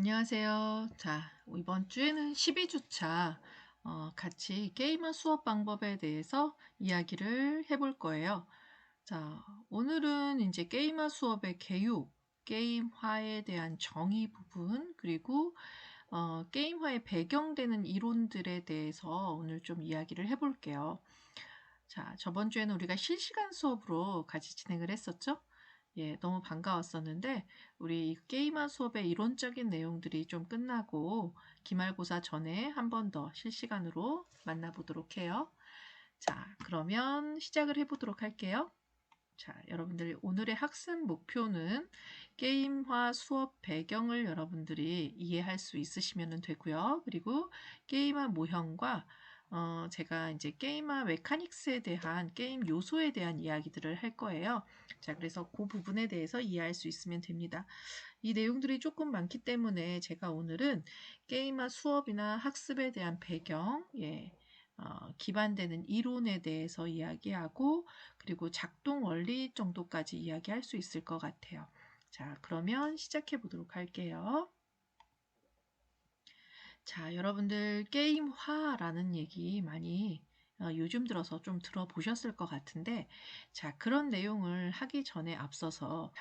안녕하세요. 자, 이번 주에는 12주차 같이 게임화 수업 방법에 대해서 이야기를 해볼 거예요. 자, 오늘은 이제 게임화 수업의 개요, 게임화에 대한 정의 부분, 그리고 게임화에 배경되는 이론들에 대해서 오늘 좀 이야기를 해볼게요. 자, 저번 주에는 우리가 실시간 수업으로 같이 진행을 했었죠? 예, 너무 반가웠었는데 우리 게임화 수업의 이론적인 내용들이 좀 끝나고 기말고사 전에 한 번 더 실시간으로 만나보도록 해요. 자, 그러면 시작을 해보도록 할게요. 자, 여러분들 오늘의 학습 목표는 게임화 수업 배경을 여러분들이 이해할 수 있으시면 되고요. 그리고 게임화 모형과 제가 이제 게임화 메카닉스에 대한 게임 요소에 대한 이야기들을 할 거예요. 자, 그래서 그 부분에 대해서 이해할 수 있으면 됩니다. 이 내용들이 조금 많기 때문에 제가 오늘은 게임화 수업이나 학습에 대한 배경, 기반되는 이론에 대해서 이야기하고 그리고 작동 원리 정도까지 이야기할 수 있을 것 같아요. 자, 그러면 시작해 보도록 할게요. 자, 여러분들 게임화라는 얘기 많이 요즘 들어서 좀 들어보셨을 것 같은데, 자, 그런 내용을 하기 전에 앞서서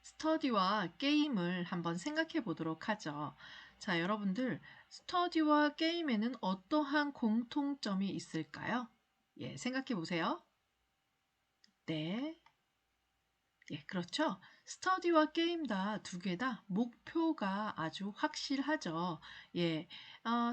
스터디와 게임을 한번 생각해 보도록 하죠. 자, 여러분들 스터디와 게임에는 어떠한 공통점이 있을까요? 예, 생각해 보세요. 네. 예, 그렇죠. 스터디와 게임 두 개 다 목표가 아주 확실하죠. 예,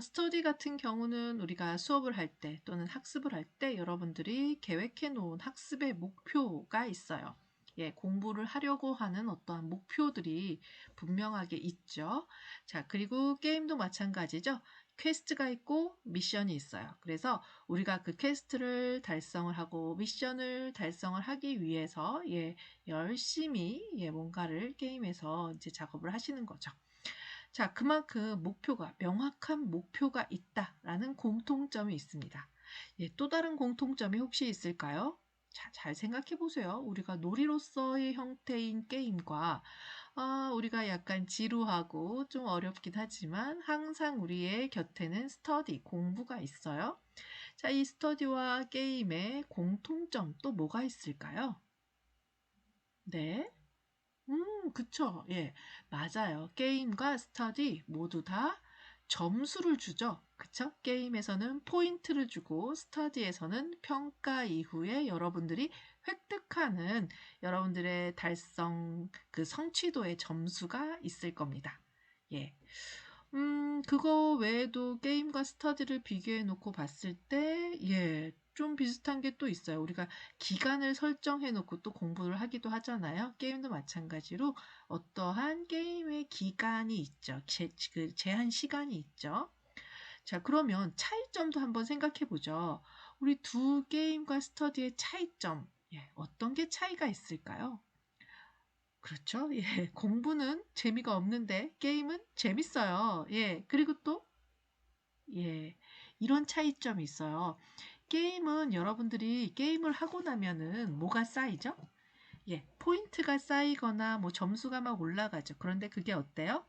스터디 같은 경우는 우리가 수업을 할 때 또는 학습을 할 때 여러분들이 계획해 놓은 학습의 목표가 있어요. 예, 공부를 하려고 하는 어떠한 목표들이 분명하게 있죠. 자, 그리고 게임도 마찬가지죠. 퀘스트가 있고 미션이 있어요. 그래서 우리가 그 퀘스트를 달성을 하고 미션을 달성을 하기 위해서 열심히 뭔가를 게임에서 이제 작업을 하시는 거죠. 자, 그만큼 명확한 목표가 있다라는 공통점이 있습니다. 예, 또 다른 공통점이 혹시 있을까요? 자, 잘 생각해 보세요. 우리가 놀이로서의 형태인 게임과 우리가 약간 지루하고 좀 어렵긴 하지만 항상 우리의 곁에는 스터디, 공부가 있어요. 자, 이 스터디와 게임의 공통점 또 뭐가 있을까요? 네. 그쵸. 예, 맞아요. 게임과 스터디 모두 다 점수를 주죠. 그쵸? 게임에서는 포인트를 주고 스터디에서는 평가 이후에 여러분들이 획득하는 여러분들의 달성 그 성취도의 점수가 있을 겁니다. 예. 그거 외에도 게임과 스터디를 비교해 놓고 봤을 때, 예, 좀 비슷한 게 또 있어요. 우리가 기간을 설정해 놓고 또 공부를 하기도 하잖아요. 게임도 마찬가지로 어떠한 게임의 기간이 있죠. 그 제한 시간이 있죠. 자, 그러면 차이점도 한번 생각해 보죠. 우리 두 게임과 스터디의 차이점, 예, 어떤 게 차이가 있을까요? 그렇죠. 예, 공부는 재미가 없는데 게임은 재밌어요. 예, 그리고 또 예, 이런 차이점이 있어요. 게임은 여러분들이 게임을 하고 나면은 뭐가 쌓이죠? 예, 포인트가 쌓이거나 뭐 점수가 막 올라가죠. 그런데 그게 어때요?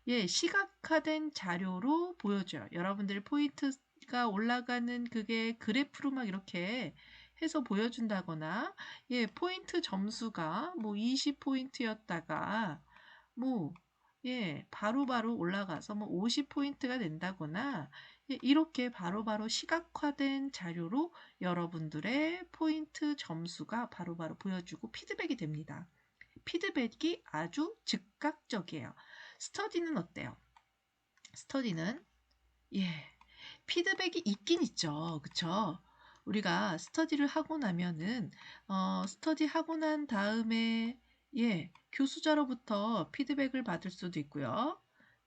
예, 시각화된 자료로 보여줘요. 여러분들 포인트가 올라가는 그게 그래프로 막 이렇게 해서 보여준다거나, 예, 포인트 점수가 뭐 20포인트였다가, 뭐, 예, 바로바로 올라가서 뭐 50포인트가 된다거나, 예, 이렇게 바로바로 시각화된 자료로 여러분들의 포인트 점수가 바로바로 보여주고 피드백이 됩니다. 피드백이 아주 즉각적이에요. 스터디는 어때요? 스터디는 예, 피드백이 있긴 있죠. 그쵸? 우리가 스터디를 하고 나면은 스터디 하고 난 다음에 예, 교수자로부터 피드백을 받을 수도 있고요.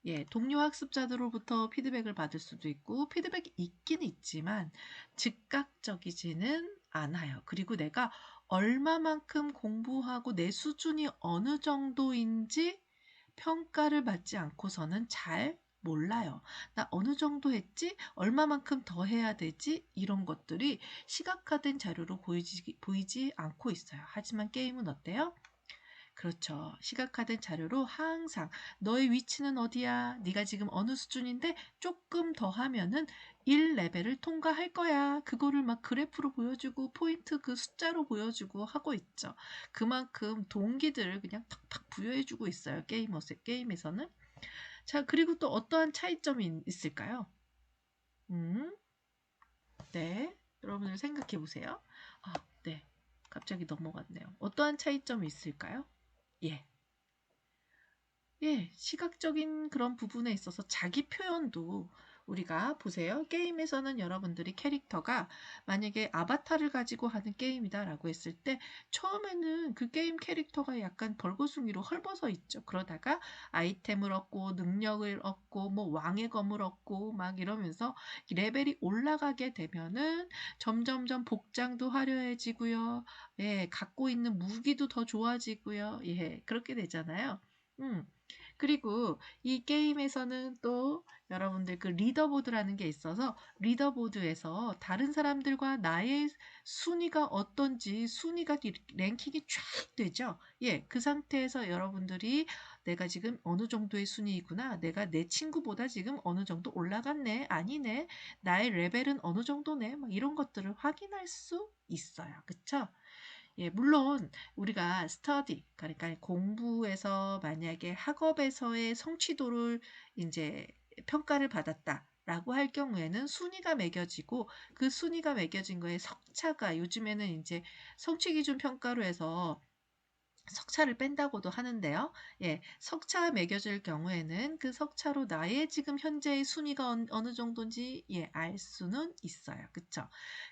예, 동료 학습자들로부터 피드백을 받을 수도 있고 피드백이 있긴 있지만 즉각적이지는 않아요. 그리고 내가 얼마만큼 공부하고 내 수준이 어느 정도인지 평가를 받지 않고서는 잘 몰라요. 나 어느 정도 했지? 얼마만큼 더 해야 되지? 이런 것들이 시각화된 자료로 보이지 않고 있어요. 하지만 게임은 어때요? 그렇죠. 시각화된 자료로 항상 너의 위치는 어디야? 네가 지금 어느 수준인데 조금 더 하면은 1레벨을 통과할 거야. 그거를 막 그래프로 보여주고 포인트 그 숫자로 보여주고 하고 있죠. 그만큼 동기들을 그냥 탁탁 부여해주고 있어요. 게임에서는. 자, 그리고 또 어떠한 차이점이 있을까요? 음, 네. 여러분들 생각해 보세요. 아, 네. 갑자기 넘어갔네요. 어떠한 차이점이 있을까요? 예. 예, 시각적인 그런 부분에 있어서 자기 표현도 우리가 보세요. 게임에서는 여러분들이 캐릭터가 만약에 아바타를 가지고 하는 게임이다라고 했을 때 처음에는 그 게임 캐릭터가 약간 벌거숭이로 헐벗어 있죠. 그러다가 아이템을 얻고 능력을 얻고 뭐 왕의 검을 얻고 막 이러면서 레벨이 올라가게 되면은 점점점 복장도 화려해지고요. 예, 갖고 있는 무기도 더 좋아지고요. 예, 그렇게 되잖아요. 음. 그리고 이 게임에서는 또 여러분들 그 리더보드라는 게 있어서 리더보드에서 다른 사람들과 나의 순위가 어떤지 순위가 랭킹이 쫙 되죠. 예, 그 상태에서 여러분들이 내가 지금 어느 정도의 순위이구나. 내가 내 친구보다 지금 어느 정도 올라갔네. 아니네. 나의 레벨은 어느 정도네. 막 이런 것들을 확인할 수 있어요. 그쵸? 예, 물론 우리가 스터디, 그러니까 공부에서 만약에 학업에서의 성취도를 이제 평가를 받았다라고 할 경우에는 순위가 매겨지고 그 순위가 매겨진 거에 석차가 요즘에는 이제 성취 기준 평가로 해서 석차를 뺀다고도 하는데요. 예, 석차가 매겨질 경우에는 그 석차로 나의 지금 현재의 순위가 어느 정도인지 예, 알 수는 있어요. 그쵸?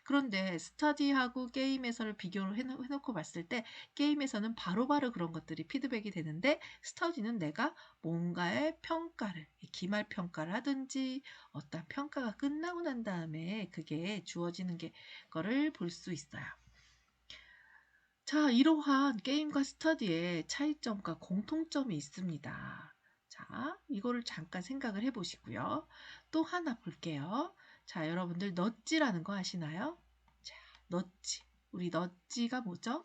그런데 스터디하고 게임에서를 비교를 해놓고 봤을 때 게임에서는 바로바로 그런 것들이 피드백이 되는데 스터디는 내가 뭔가의 평가를, 기말 평가를 하든지 어떤 평가가 끝나고 난 다음에 그게 주어지는 거를 볼 수 있어요. 자, 이러한 게임과 스터디의 차이점과 공통점이 있습니다. 자, 이거를 잠깐 생각을 해보시고요. 또 하나 볼게요. 자, 여러분들 넛지라는 거 아시나요? 자, 넛지. 우리 넛지가 뭐죠?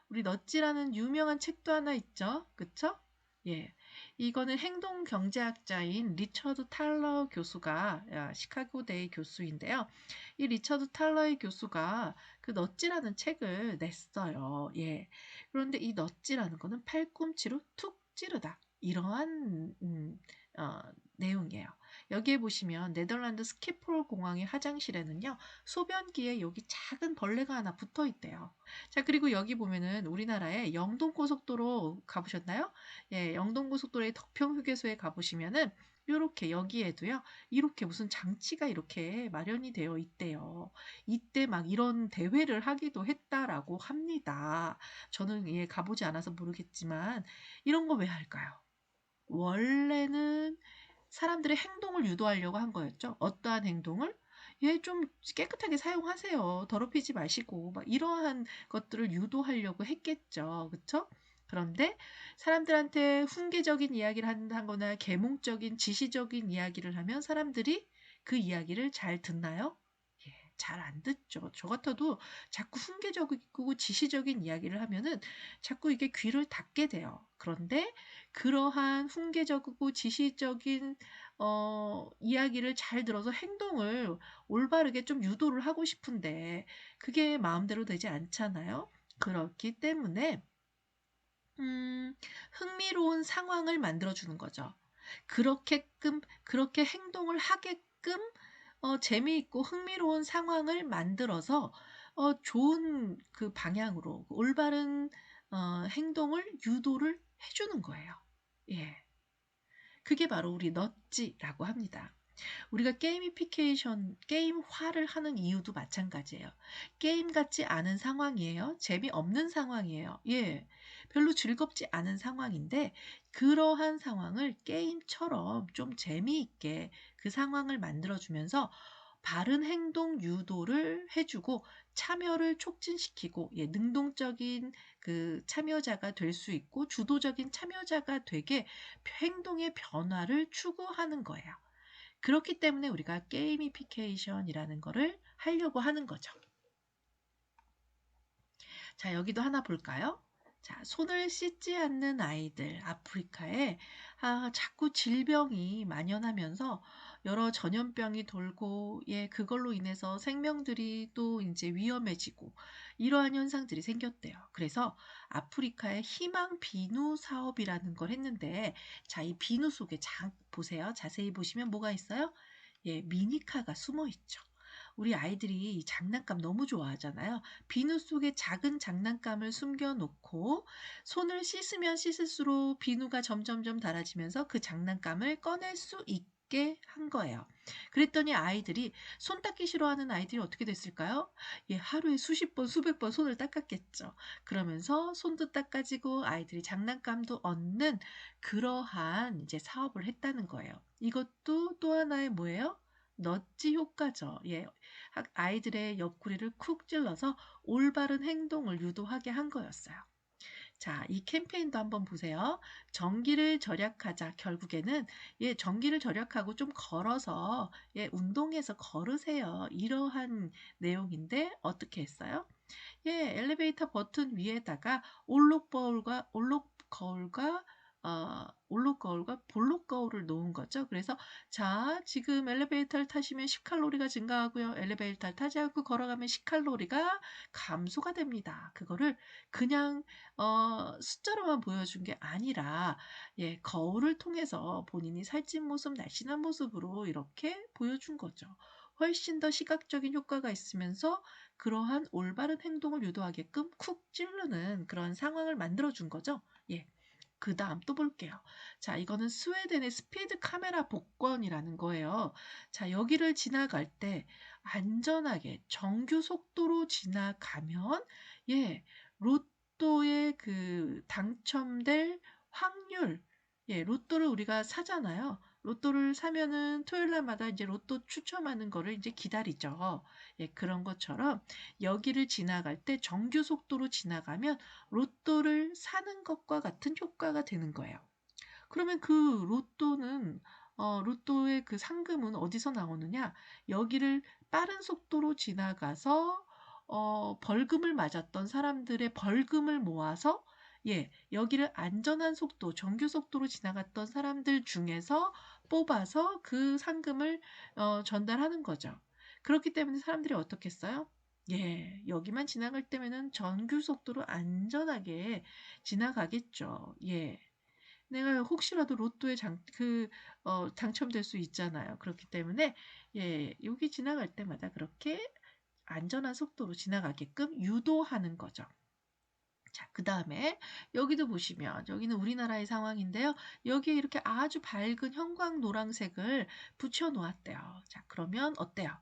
우리 넛지라는 유명한 책도 하나 있죠? 그쵸? 예. 이거는 행동 경제학자인 리처드 탈러 교수가 시카고대의 교수인데요. 이 리처드 탈러의 교수가 그 넛지라는 책을 냈어요. 예. 그런데 이 넛지라는 거는 팔꿈치로 툭 찌르다. 이러한 어, 내용이에요. 여기에 보시면 네덜란드 스키폴 공항의 화장실에는요. 소변기에 여기 작은 벌레가 하나 붙어 있대요. 자, 그리고 여기 보면은 우리나라의 영동고속도로 가보셨나요? 예, 영동고속도로의 덕평휴게소에 가보시면은 요렇게 여기에도요, 이렇게 무슨 장치가 이렇게 마련이 되어 있대요. 이때 막 이런 대회를 하기도 했다라고 합니다. 저는 예, 가보지 않아서 모르겠지만, 이런 거 왜 할까요? 원래는 사람들의 행동을 유도하려고 한 거였죠. 어떠한 행동을? 얘 좀 깨끗하게 사용하세요. 더럽히지 마시고 막 이러한 것들을 유도하려고 했겠죠. 그쵸? 그런데 사람들한테 훈계적인 이야기를 한다거나 계몽적인 지시적인 이야기를 하면 사람들이 그 이야기를 잘 듣나요? 예, 잘 안 듣죠. 저 같아도 자꾸 훈계적이고 지시적인 이야기를 하면은 자꾸 이게 귀를 닫게 돼요. 그런데 그러한 훈계적이고 지시적인 이야기를 잘 들어서 행동을 올바르게 좀 유도를 하고 싶은데 그게 마음대로 되지 않잖아요. 그렇기 때문에 흥미로운 상황을 만들어주는 거죠. 그렇게 행동을 하게끔 재미있고 흥미로운 상황을 만들어서 좋은 그 방향으로 올바른 행동을 유도를 해주는 거예요. 예. 그게 바로 우리 넛지라고 합니다. 우리가 게임화를 하는 이유도 마찬가지예요. 게임 같지 않은 상황이에요. 재미없는 상황이에요. 예. 별로 즐겁지 않은 상황인데, 그러한 상황을 게임처럼 좀 재미있게 그 상황을 만들어주면서 바른 행동 유도를 해주고 참여를 촉진시키고, 예, 능동적인 그 참여자가 될 수 있고, 주도적인 참여자가 되게 행동의 변화를 추구하는 거예요. 그렇기 때문에 우리가 게이미피케이션이라는 거를 하려고 하는 거죠. 자, 여기도 하나 볼까요? 자, 손을 씻지 않는 아이들, 아프리카에 자꾸 질병이 만연하면서 여러 전염병이 돌고, 예, 그걸로 인해서 생명들이 또 이제 위험해지고, 이러한 현상들이 생겼대요. 그래서 아프리카의 희망 비누 사업이라는 걸 했는데, 자, 이 비누 속에 보세요. 자세히 보시면 뭐가 있어요? 예, 미니카가 숨어 있죠. 우리 아이들이 장난감 너무 좋아하잖아요. 비누 속에 작은 장난감을 숨겨놓고 손을 씻으면 씻을수록 비누가 점점점 닳아지면서 그 장난감을 꺼낼 수 있게 한 거예요. 그랬더니 아이들이 손 닦기 싫어하는 아이들이 어떻게 됐을까요? 예, 하루에 수십 번, 수백 번 손을 닦았겠죠. 그러면서 손도 닦아지고 아이들이 장난감도 얻는 그러한 이제 사업을 했다는 거예요. 이것도 또 하나의 뭐예요? 넛지 효과죠. 예, 아이들의 옆구리를 쿡 찔러서 올바른 행동을 유도하게 한 거였어요. 자, 이 캠페인도 한번 보세요. 전기를 절약하자. 결국에는 예, 전기를 절약하고 좀 걸어서 예, 운동해서 걸으세요. 이러한 내용인데 어떻게 했어요? 예, 엘리베이터 버튼 위에다가 올록 거울과 볼록 거울을 놓은 거죠. 그래서 자, 지금 엘리베이터를 타시면 10칼로리가 증가하고요. 엘리베이터를 타지 않고 걸어가면 10칼로리가 감소가 됩니다. 그거를 그냥 숫자로만 보여준 게 아니라 예, 거울을 통해서 본인이 살찐 모습, 날씬한 모습으로 이렇게 보여준 거죠. 훨씬 더 시각적인 효과가 있으면서 그러한 올바른 행동을 유도하게끔 쿡 찌르는 그런 상황을 만들어준 거죠. 예. 그 다음 또 볼게요. 자, 이거는 스웨덴의 스피드 카메라 복권이라는 거예요. 자, 여기를 지나갈 때 안전하게 정규 속도로 지나가면, 예, 로또에 당첨될 확률, 예, 로또를 우리가 사잖아요. 로또를 사면은 토요일 날마다 이제 로또 추첨하는 거를 이제 기다리죠. 예, 그런 것처럼 여기를 지나갈 때 정규 속도로 지나가면 로또를 사는 것과 같은 효과가 되는 거예요. 그러면 그 로또의 그 상금은 어디서 나오느냐? 여기를 빠른 속도로 지나가서 벌금을 맞았던 사람들의 벌금을 모아서 예, 여기를 안전한 속도, 정규 속도로 지나갔던 사람들 중에서 뽑아서 그 상금을 전달하는 거죠. 그렇기 때문에 사람들이 어떻게 했어요? 예, 여기만 지나갈 때면은 정규 속도로 안전하게 지나가겠죠. 예. 내가 혹시라도 로또에 당첨될 수 있잖아요. 그렇기 때문에, 예, 여기 지나갈 때마다 그렇게 안전한 속도로 지나가게끔 유도하는 거죠. 자, 그 다음에 여기도 보시면 여기는 우리나라의 상황인데요. 여기에 이렇게 아주 밝은 형광 노란색을 붙여 놓았대요. 자, 그러면 어때요?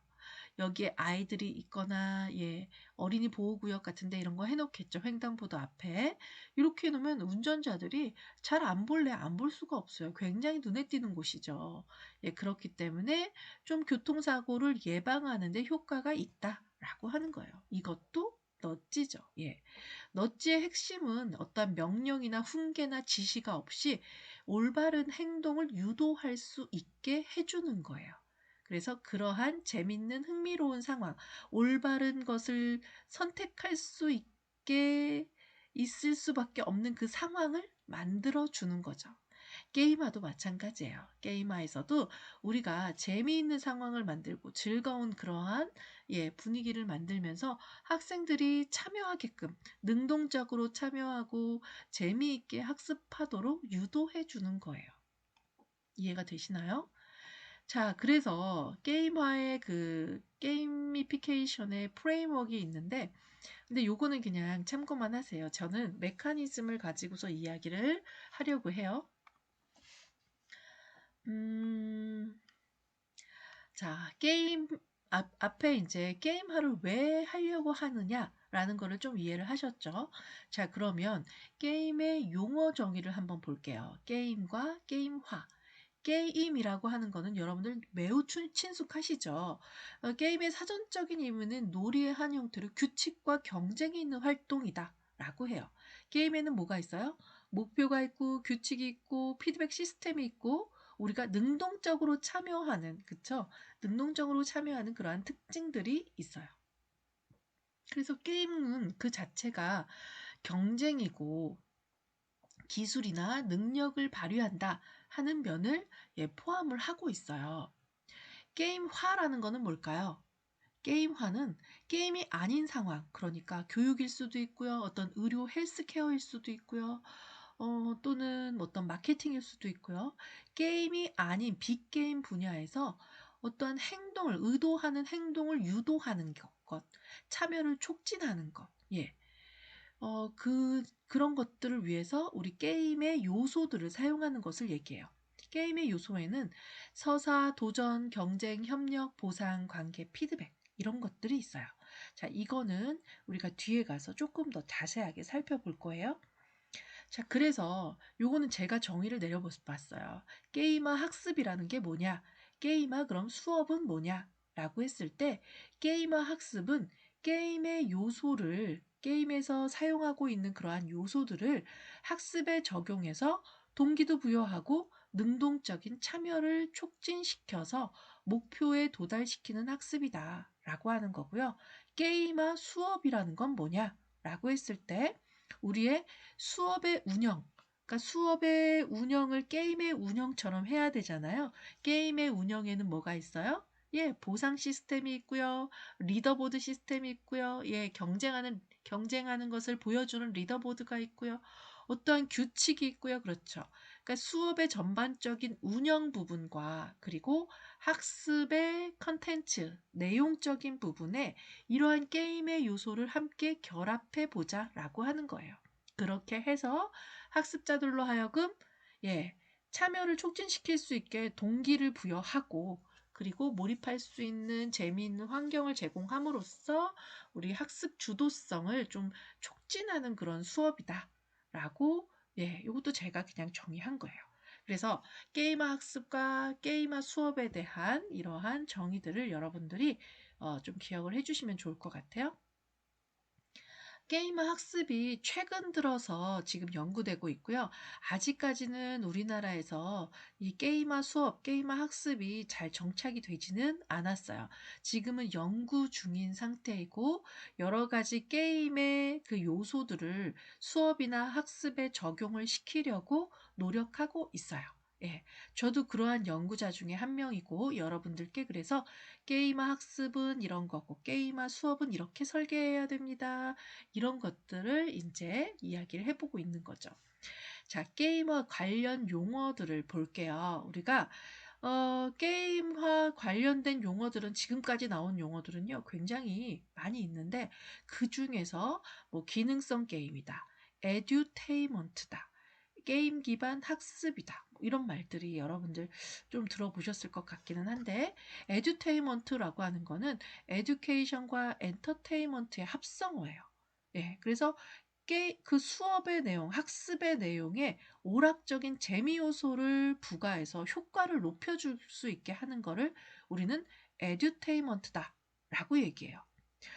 여기에 아이들이 있거나 예, 어린이 보호구역 같은데 이런 거 해놓겠죠. 횡단보도 앞에. 이렇게 해놓으면 운전자들이 잘 안 볼래 안 볼 수가 없어요. 굉장히 눈에 띄는 곳이죠. 예, 그렇기 때문에 좀 교통사고를 예방하는 데 효과가 있다라고 하는 거예요. 이것도 넛지죠. 예. 넛지의 핵심은 어떤 명령이나 훈계나 지시가 없이 올바른 행동을 유도할 수 있게 해주는 거예요. 그래서 그러한 재밌는 흥미로운 상황, 올바른 것을 선택할 수 있게 있을 수밖에 없는 그 상황을 만들어 주는 거죠. 게임화도 마찬가지예요. 게임화에서도 우리가 재미있는 상황을 만들고 즐거운 그러한 예, 분위기를 만들면서 학생들이 참여하게끔 능동적으로 참여하고 재미있게 학습하도록 유도해 주는 거예요. 이해가 되시나요? 자, 그래서 게임화의 게이미피케이션의 프레임워크가 있는데, 근데 요거는 그냥 참고만 하세요. 저는 메커니즘을 가지고서 이야기를 하려고 해요. 자, 앞에 이제 게임화를 왜 하려고 하느냐라는 거를 좀 이해를 하셨죠? 자, 그러면 게임의 용어 정의를 한번 볼게요. 게임과 게임화. 게임이라고 하는 거는 여러분들 매우 친숙하시죠? 게임의 사전적인 의미는 놀이의 한 형태로 규칙과 경쟁이 있는 활동이다 라고 해요. 게임에는 뭐가 있어요? 목표가 있고 규칙이 있고 피드백 시스템이 있고 우리가 능동적으로 참여하는, 그쵸? 능동적으로 참여하는 그러한 특징들이 있어요. 그래서 게임은 그 자체가 경쟁이고 기술이나 능력을 발휘한다 하는 면을 포함을 하고 있어요. 게임화라는 것은 뭘까요? 게임화는 게임이 아닌 상황, 그러니까 교육일 수도 있고요. 어떤 의료 헬스케어일 수도 있고요. 또는 어떤 마케팅일 수도 있고요. 게임이 아닌 빅게임 분야에서 어떠한 행동을, 의도하는 행동을 유도하는 것, 참여를 촉진하는 것, 그런 것들을 위해서 우리 게임의 요소들을 사용하는 것을 얘기해요. 게임의 요소에는 서사, 도전, 경쟁, 협력, 보상, 관계, 피드백 이런 것들이 있어요. 자, 이거는 우리가 뒤에 가서 조금 더 자세하게 살펴볼 거예요. 자, 그래서 요거는 제가 정의를 내려봤어요. 게임화 학습이라는 게 뭐냐? 게임화 그럼 수업은 뭐냐? 라고 했을 때 게임화 학습은 게임의 요소를 게임에서 사용하고 있는 그러한 요소들을 학습에 적용해서 동기도 부여하고 능동적인 참여를 촉진시켜서 목표에 도달시키는 학습이다 라고 하는 거고요. 게임화 수업이라는 건 뭐냐? 라고 했을 때 우리의 수업의 운영, 그러니까 수업의 운영을 게임의 운영처럼 해야 되잖아요. 게임의 운영에는 뭐가 있어요? 보상 시스템이 있고요. 리더보드 시스템이 있고요. 경쟁하는 것을 보여주는 리더보드가 있고요. 어떠한 규칙이 있고요. 그렇죠. 그러니까 수업의 전반적인 운영 부분과 그리고 학습의 컨텐츠, 내용적인 부분에 이러한 게임의 요소를 함께 결합해 보자라고 하는 거예요. 그렇게 해서 학습자들로 하여금 참여를 촉진시킬 수 있게 동기를 부여하고 그리고 몰입할 수 있는 재미있는 환경을 제공함으로써 우리 학습 주도성을 좀 촉진하는 그런 수업이다 라고 이것도 제가 그냥 정의한 거예요. 그래서 게임화 학습과 게임화 수업에 대한 이러한 정의들을 여러분들이 좀 기억을 해주시면 좋을 것 같아요. 게임화 학습이 최근 들어서 지금 연구되고 있고요. 아직까지는 우리나라에서 이 게임화 수업, 게임화 학습이 잘 정착이 되지는 않았어요. 지금은 연구 중인 상태이고 여러 가지 게임의 그 요소들을 수업이나 학습에 적용을 시키려고 노력하고 있어요. 저도 그러한 연구자 중에 한 명이고 여러분들께 그래서 게임화 학습은 이런 거고 게임화 수업은 이렇게 설계해야 됩니다. 이런 것들을 이제 이야기를 해보고 있는 거죠. 자, 게임화 관련 용어들을 볼게요. 우리가 게임화 관련된 용어들은 지금까지 나온 용어들은요, 굉장히 많이 있는데 그 중에서 뭐 기능성 게임이다, 에듀테인먼트다, 게임 기반 학습이다. 이런 말들이 여러분들 좀 들어보셨을 것 같기는 한데 에듀테인먼트라고 하는 거는 에듀케이션과 엔터테인먼트의 합성어예요. 그래서 그 수업의 내용, 학습의 내용에 오락적인 재미 요소를 부과해서 효과를 높여줄 수 있게 하는 거를 우리는 에듀테인먼트다 라고 얘기해요.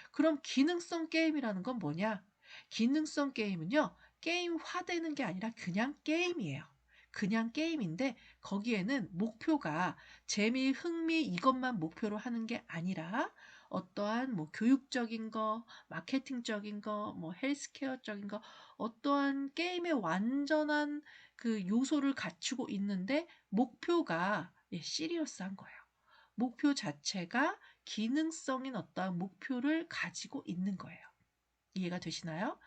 그럼 기능성 게임이라는 건 뭐냐? 기능성 게임은요, 게임화되는 게 아니라 그냥 게임이에요. 그냥 게임인데 거기에는 목표가 재미, 흥미 이것만 목표로 하는 게 아니라 어떠한 뭐 교육적인 거, 마케팅적인 거, 뭐 헬스케어적인 거, 어떠한 게임의 완전한 그 요소를 갖추고 있는데 목표가 시리어스한 거예요. 목표 자체가 기능성인 어떠한 목표를 가지고 있는 거예요. 이해가 되시나요?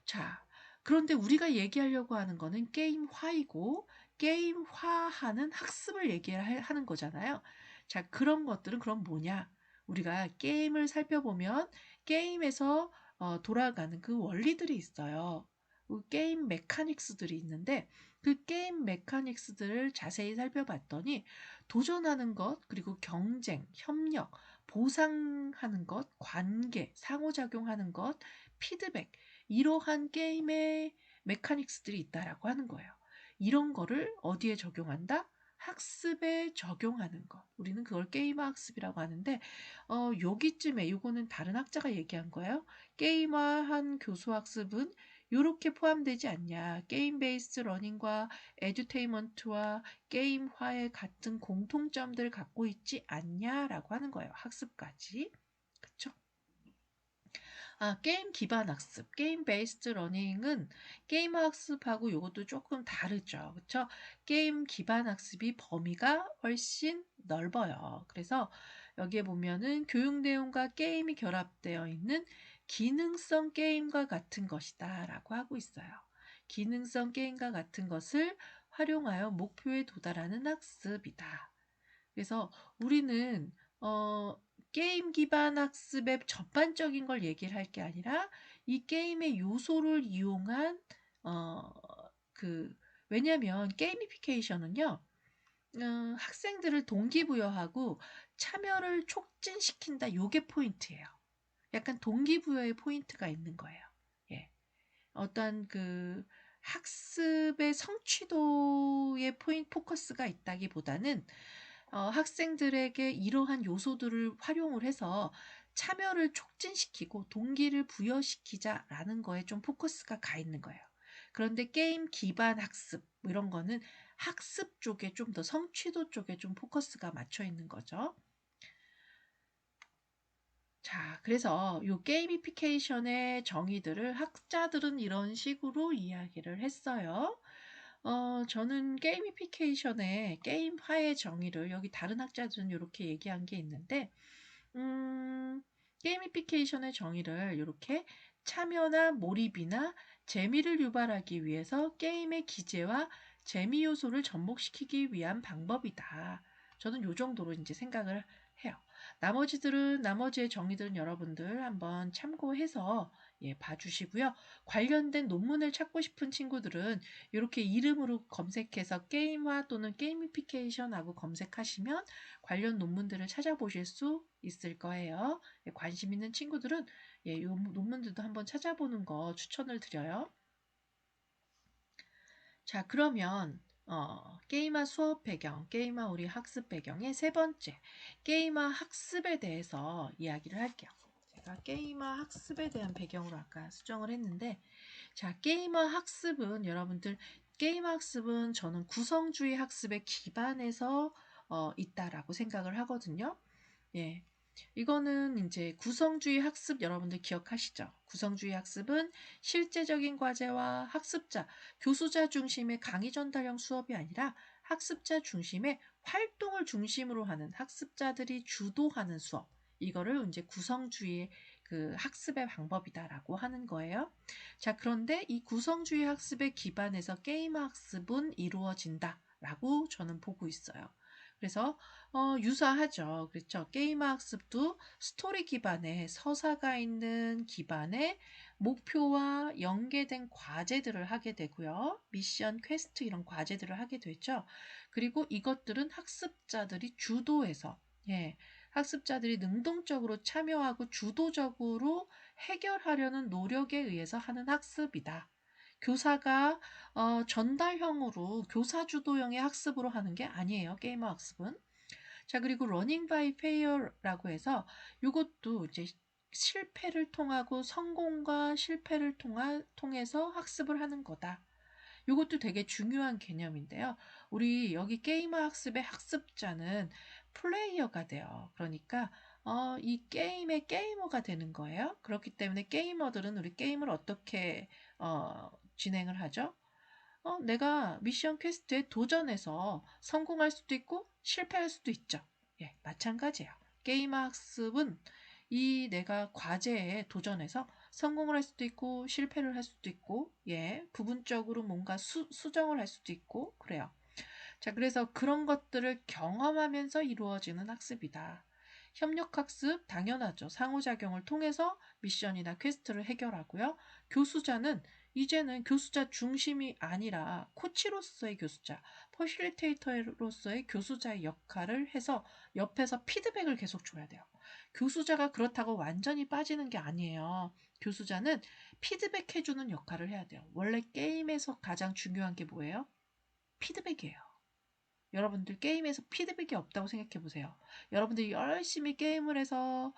자, 그런데 우리가 얘기하려고 하는 거는 게임화이고 게임화하는 학습을 얘기하는 거잖아요. 자, 그런 것들은 그럼 뭐냐? 우리가 게임을 살펴보면 게임에서 돌아가는 그 원리들이 있어요. 그 게임 메카닉스들이 있는데 그 게임 메카닉스들을 자세히 살펴봤더니 도전하는 것, 그리고 경쟁, 협력, 보상하는 것, 관계, 상호작용하는 것, 피드백, 이러한 게임의 메카닉스들이 있다라고 하는 거예요. 이런 거를 어디에 적용한다? 학습에 적용하는 것. 우리는 그걸 게임화 학습이라고 하는데, 여기쯤에, 이거는 다른 학자가 얘기한 거예요. 게임화한 교수 학습은 이렇게 포함되지 않냐. 게임 베이스 러닝과 에듀테인먼트와 게임화의 같은 공통점들을 갖고 있지 않냐라고 하는 거예요. 학습까지. 그쵸? 게임 기반 학습, 게임 베이스드 러닝은 게임 학습하고 요것도 조금 다르죠. 그쵸? 게임 기반 학습이 범위가 훨씬 넓어요. 그래서 여기에 보면은 교육 내용과 게임이 결합되어 있는 기능성 게임과 같은 것이다 라고 하고 있어요. 기능성 게임과 같은 것을 활용하여 목표에 도달하는 학습이다. 그래서 우리는 어 게임 기반 학습의 전반적인 걸 얘기를 할 게 아니라 이 게임의 요소를 이용한 어 그 왜냐면 게이미피케이션은요. 학생들을 동기부여하고 참여를 촉진시킨다 요게 포인트예요. 약간 동기부여의 포인트가 있는 거예요. 예. 어떤 학습의 성취도의 포커스가 있다기보다는 학생들에게 이러한 요소들을 활용을 해서 참여를 촉진시키고 동기를 부여시키자라는 거에 좀 포커스가 가 있는 거예요. 그런데 게임 기반 학습 뭐 이런 거는 학습 쪽에 좀 더 성취도 쪽에 좀 포커스가 맞춰 있는 거죠. 자, 그래서 요 게이미피케이션의 정의들을 학자들은 이런 식으로 이야기를 했어요. 저는 게이미피케이션의 게임화의 정의를 여기 다른 학자들은 이렇게 얘기한 게 있는데, 게이미피케이션의 정의를 이렇게 참여나 몰입이나 재미를 유발하기 위해서 게임의 기제와 재미 요소를 접목시키기 위한 방법이다. 저는 요 정도로 이제 생각을 해요. 나머지의 정의들은 여러분들 한번 참고해서 봐주시고요. 관련된 논문을 찾고 싶은 친구들은 이렇게 이름으로 검색해서 게임화 또는 게이미피케이션하고 검색하시면 관련 논문들을 찾아보실 수 있을 거예요. 관심 있는 친구들은 이 논문들도 한번 찾아보는 거 추천을 드려요. 자, 그러면 게임화 수업 배경, 게임화 우리 학습 배경의 세 번째, 게임화 학습에 대해서 이야기를 할게요. 제가 게임화 학습에 대한 배경으로 아까 수정을 했는데, 자, 게임화 학습은 여러분들, 게임화 학습은 저는 구성주의 학습에 기반해서 있다라고 생각을 하거든요. 예. 이거는 이제 구성주의 학습 여러분들 기억하시죠? 구성주의 학습은 실제적인 과제와 학습자, 교수자 중심의 강의 전달형 수업이 아니라 학습자 중심의 활동을 중심으로 하는 학습자들이 주도하는 수업. 이거를 이제 구성주의 학습의 방법이다라고 하는 거예요. 자, 그런데 이 구성주의 학습에 기반해서 게임 학습은 이루어진다라고 저는 보고 있어요. 그래서 유사하죠. 그렇죠. 게임 학습도 스토리 기반의 서사가 있는 기반의 목표와 연계된 과제들을 하게 되고요. 미션, 퀘스트 이런 과제들을 하게 되죠. 그리고 이것들은 학습자들이 주도해서 학습자들이 능동적으로 참여하고 주도적으로 해결하려는 노력에 의해서 하는 학습이다. 교사가 전달형으로 교사 주도형의 학습으로 하는 게 아니에요. 게임 학습은. 자, 그리고 러닝 바이 페이어라고 해서 이것도 이제 실패를 통하고 성공과 실패를 통해서 학습을 하는 거다. 이것도 되게 중요한 개념인데요. 우리 여기 게임화 학습의 학습자는 플레이어가 돼요. 그러니까 이 게임의 게이머가 되는 거예요. 그렇기 때문에 게이머들은 우리 게임을 어떻게 진행을 하죠? 내가 미션 퀘스트에 도전해서 성공할 수도 있고 실패할 수도 있죠. 예, 마찬가지예요. 게임 학습은 이 내가 과제에 도전해서 성공을 할 수도 있고 실패를 할 수도 있고 부분적으로 뭔가 수정을 할 수도 있고 그래요. 자, 그래서 그런 것들을 경험하면서 이루어지는 학습이다. 협력학습 당연하죠. 상호작용을 통해서 미션이나 퀘스트를 해결하고요. 교수자는 이제는 교수자 중심이 아니라 코치로서의 교수자, 퍼실리테이터로서의 교수자의 역할을 해서 옆에서 피드백을 계속 줘야 돼요. 교수자가 그렇다고 완전히 빠지는 게 아니에요. 교수자는 피드백해주는 역할을 해야 돼요. 원래 게임에서 가장 중요한 게 뭐예요? 피드백이에요. 여러분들 게임에서 피드백이 없다고 생각해 보세요. 여러분들이 열심히 게임을 해서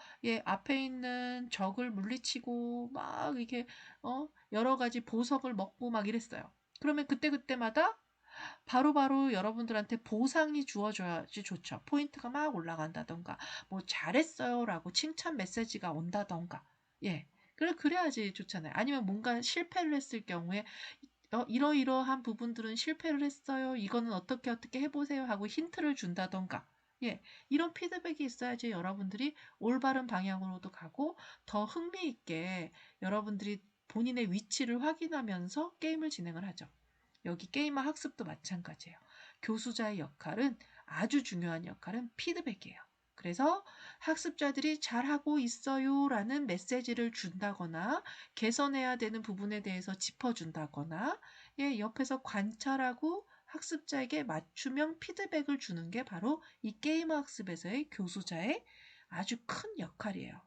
앞에 있는 적을 물리치고 막 이렇게 여러 가지 보석을 먹고 막 이랬어요. 그러면 그때그때마다 바로바로 여러분들한테 보상이 주어져야지 좋죠. 포인트가 막 올라간다던가 뭐 잘했어요라고 칭찬 메시지가 온다던가. 예. 그래야지 좋잖아요. 아니면 뭔가 실패를 했을 경우에 이러이러한 부분들은 실패를 했어요. 이거는 어떻게 해보세요 하고 힌트를 준다던가. 예, 이런 피드백이 있어야지 여러분들이 올바른 방향으로도 가고 더 흥미있게 여러분들이 본인의 위치를 확인하면서 게임을 진행을 하죠. 여기 게임과 학습도 마찬가지예요. 교수자의 역할은 아주 중요한 역할은 피드백이에요. 그래서 학습자들이 잘하고 있어요 라는 메시지를 준다거나 개선해야 되는 부분에 대해서 짚어준다거나 예, 옆에서 관찰하고 학습자에게 맞춤형 피드백을 주는 게 바로 이 게임 학습에서의 교수자의 아주 큰 역할이에요.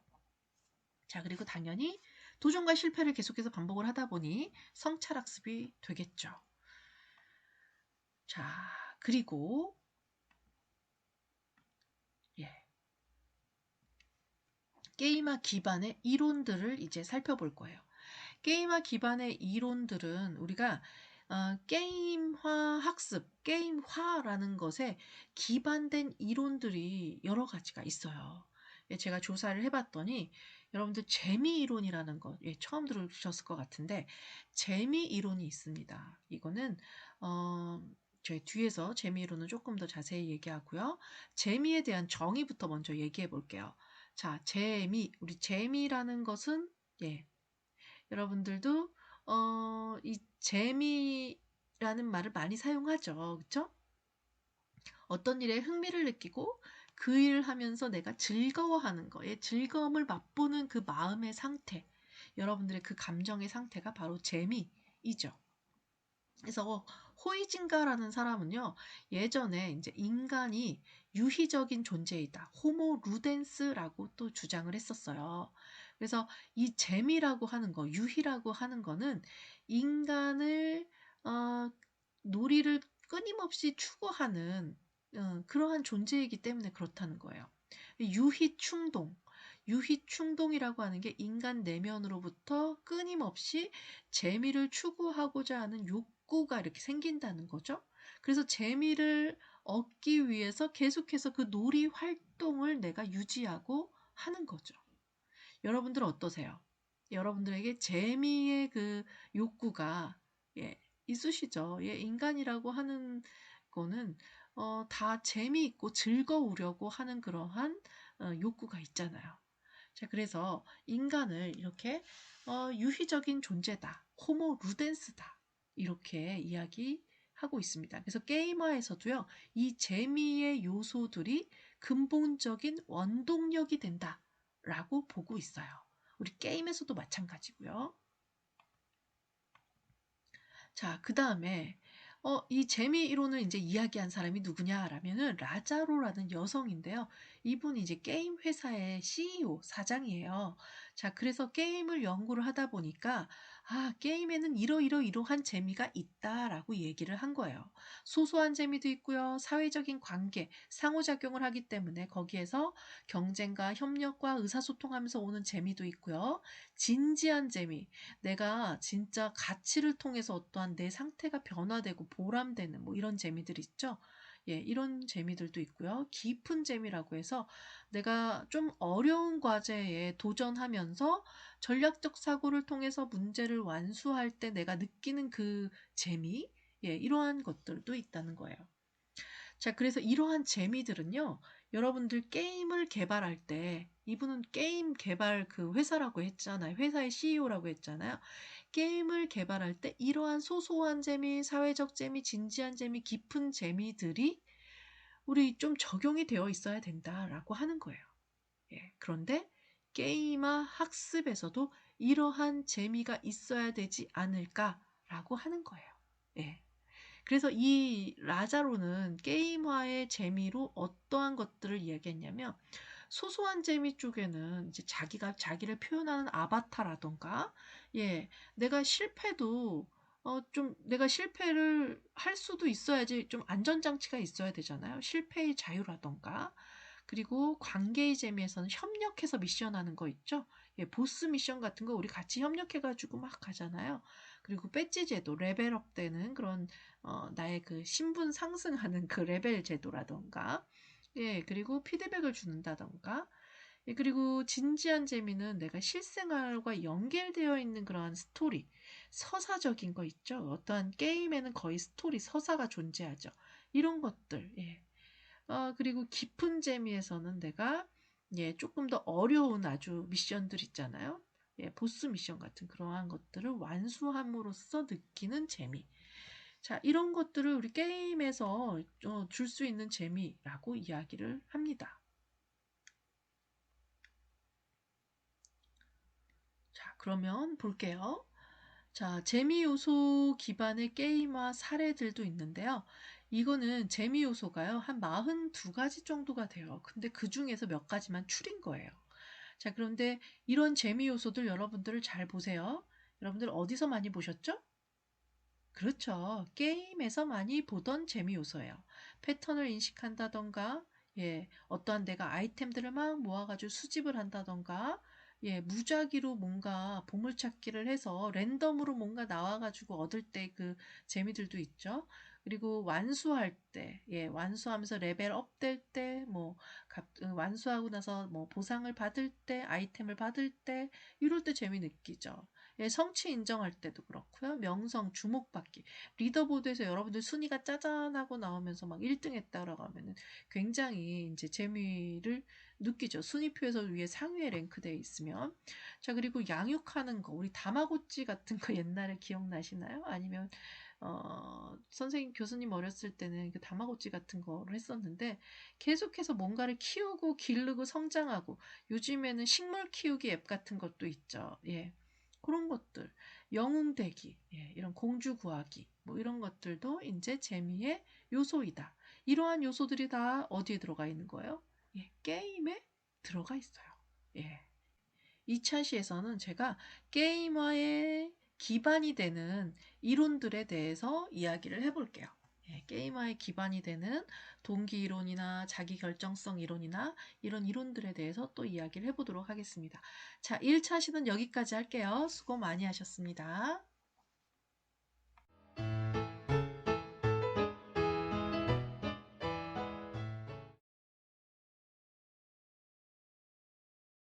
자, 그리고 당연히 도전과 실패를 계속해서 반복을 하다 보니 성찰학습이 되겠죠. 자, 그리고 예, 게임화 기반의 이론들을 이제 살펴볼 거예요. 게임화 기반의 이론들은 우리가 게임화 학습, 게임화라는 것에 기반된 이론들이 여러 가지가 있어요. 예, 제가 조사를 해봤더니 여러분들 재미 이론이라는 것 처음 들으셨을 것 같은데 재미 이론이 있습니다. 이거는 저희 뒤에서 재미 이론은 조금 더 자세히 얘기하고요. 재미에 대한 정의부터 먼저 얘기해 볼게요. 자, 우리 재미라는 것은 예, 여러분들도 이 재미라는 말을 많이 사용하죠. 그쵸? 어떤 일에 흥미를 느끼고 그 일을 하면서 내가 즐거워하는 거에 즐거움을 맛보는 그 마음의 상태, 여러분들의 그 감정의 상태가 바로 재미이죠. 그래서 호이징가라는 사람은요, 예전에 이제 인간이 유희적인 존재이다. 호모 루덴스라고 또 주장을 했었어요. 그래서 이 재미라고 하는 거, 유희라고 하는 거는 인간을, 놀이를 끊임없이 추구하는 그러한 존재이기 때문에 그렇다는 거예요. 유희 충동, 유희 충동이라고 하는 게 인간 내면으로부터 끊임없이 재미를 추구하고자 하는 욕구가 이렇게 생긴다는 거죠. 그래서 재미를 얻기 위해서 계속해서 그 놀이 활동을 내가 유지하고 하는 거죠. 여러분들은 어떠세요? 여러분들에게 재미의 그 욕구가 예, 있으시죠? 예, 인간이라고 하는 거는 다 재미있고 즐거우려고 하는 그러한 욕구가 있잖아요. 자, 그래서 인간을 이렇게 유희적인 존재다. 호모 루덴스다. 이렇게 이야기하고 있습니다. 그래서 게임화에서도요. 이 재미의 요소들이 근본적인 원동력이 된다라고 보고 있어요. 우리 게임에서도 마찬가지고요. 자, 그 다음에 이 재미 이론을 이제 이야기한 사람이 누구냐라면은 라자로라는 여성인데요. 이분이 이제 게임 회사의 CEO, 사장이에요. 자, 그래서 게임을 연구를 하다 보니까 게임에는 이러이러이러한 재미가 있다라고 얘기를 한 거예요. 소소한 재미도 있고요. 사회적인 관계, 상호작용을 하기 때문에 거기에서 경쟁과 협력과 의사소통하면서 오는 재미도 있고요. 진지한 재미, 내가 진짜 가치를 통해서 어떠한 내 상태가 변화되고 보람되는 뭐 이런 재미들 있죠. 예, 이런 재미들도 있고요. 깊은 재미라고 해서 내가 좀 어려운 과제에 도전하면서 전략적 사고를 통해서 문제를 완수할 때 내가 느끼는 그 재미, 예, 이러한 것들도 있다는 거예요. 자, 그래서 이러한 재미들은요, 여러분들 게임을 개발할 때, 이분은 게임 개발 그 회사라고 했잖아요. 회사의 CEO라고 했잖아요. 게임을 개발할 때 이러한 소소한 재미, 사회적 재미, 진지한 재미, 깊은 재미들이 우리 좀 적용이 되어 있어야 된다라고 하는 거예요. 예, 그런데 게임화 학습에서도 이러한 재미가 있어야 되지 않을까라고 하는 거예요. 예. 그래서 이 라자로는 게임화의 재미로 어떠한 것들을 이야기했냐면 소소한 재미 쪽에는 이제 자기가 자기를 표현하는 아바타라던가 예, 내가 실패도 좀 내가 실패를 할 수도 있어야지 좀 안전장치가 있어야 되잖아요. 실패의 자유라던가 그리고 관계의 재미에서는 협력해서 미션하는 거 있죠. 예, 보스 미션 같은 거 우리 같이 협력해가지고 막 가잖아요. 그리고 배지 제도, 레벨업 되는 그런 나의 그 신분 상승하는 그 레벨 제도라던가, 예, 그리고 피드백을 주는다던가, 예, 그리고 진지한 재미는 내가 실생활과 연결되어 있는 그러한 스토리, 서사적인 거 있죠. 어떠한 게임에는 거의 스토리, 서사가 존재하죠. 이런 것들. 예. 그리고 깊은 재미에서는 내가 예, 조금 더 어려운 아주 미션들 있잖아요. 예, 보스 미션 같은 그러한 것들을 완수함으로써 느끼는 재미. 자, 이런 것들을 우리 게임에서 줄 수 있는 재미라고 이야기를 합니다. 자, 그러면 볼게요. 자, 재미 요소 기반의 게임화 사례들도 있는데요. 이거는 재미 요소가요, 한 42가지 정도가 돼요. 근데 그 중에서 몇 가지만 추린 거예요. 자, 그런데 이런 재미 요소들 여러분들 잘 보세요. 여러분들 어디서 많이 보셨죠? 그렇죠. 게임에서 많이 보던 재미 요소예요. 패턴을 인식한다던가, 예, 어떠한 내가 아이템들을 막 모아가지고 수집을 한다던가, 예, 무작위로 뭔가 보물찾기를 해서 랜덤으로 뭔가 나와가지고 얻을 때 그 재미들도 있죠. 그리고 완수할 때, 예, 완수하면서 레벨 업 될 때, 뭐, 완수하고 나서 뭐 보상을 받을 때, 아이템을 받을 때, 이럴 때 재미 느끼죠. 예, 성취 인정할 때도 그렇고요. 명성, 주목받기. 리더보드에서 여러분들 순위가 짜잔하고 나오면서 막 1등 했다라고 하면은 굉장히 이제 재미를 느끼죠. 순위표에서 위에 상위에 랭크되어 있으면. 자, 그리고 양육하는 거. 우리 다마고찌 같은 거 옛날에 기억나시나요? 아니면 선생님, 교수님 어렸을 때는 그 다마고찌 같은 거를 했었는데 계속해서 뭔가를 키우고 기르고 성장하고 요즘에는 식물 키우기 앱 같은 것도 있죠. 예. 그런 것들, 영웅되기, 예, 이런 공주 구하기, 뭐 이런 것들도 이제 재미의 요소이다. 이러한 요소들이 다 어디에 들어가 있는 거예요? 예, 게임에 들어가 있어요. 예. 2차 시에서는 제가 게임화의 기반이 되는 이론들에 대해서 이야기를 해볼게요. 예, 게임화의 기반이 되는 동기 이론이나 자기 결정성 이론이나 이런 이론들에 대해서 또 이야기를 해보도록 하겠습니다. 자, 1차 시는 여기까지 할게요. 수고 많이 하셨습니다.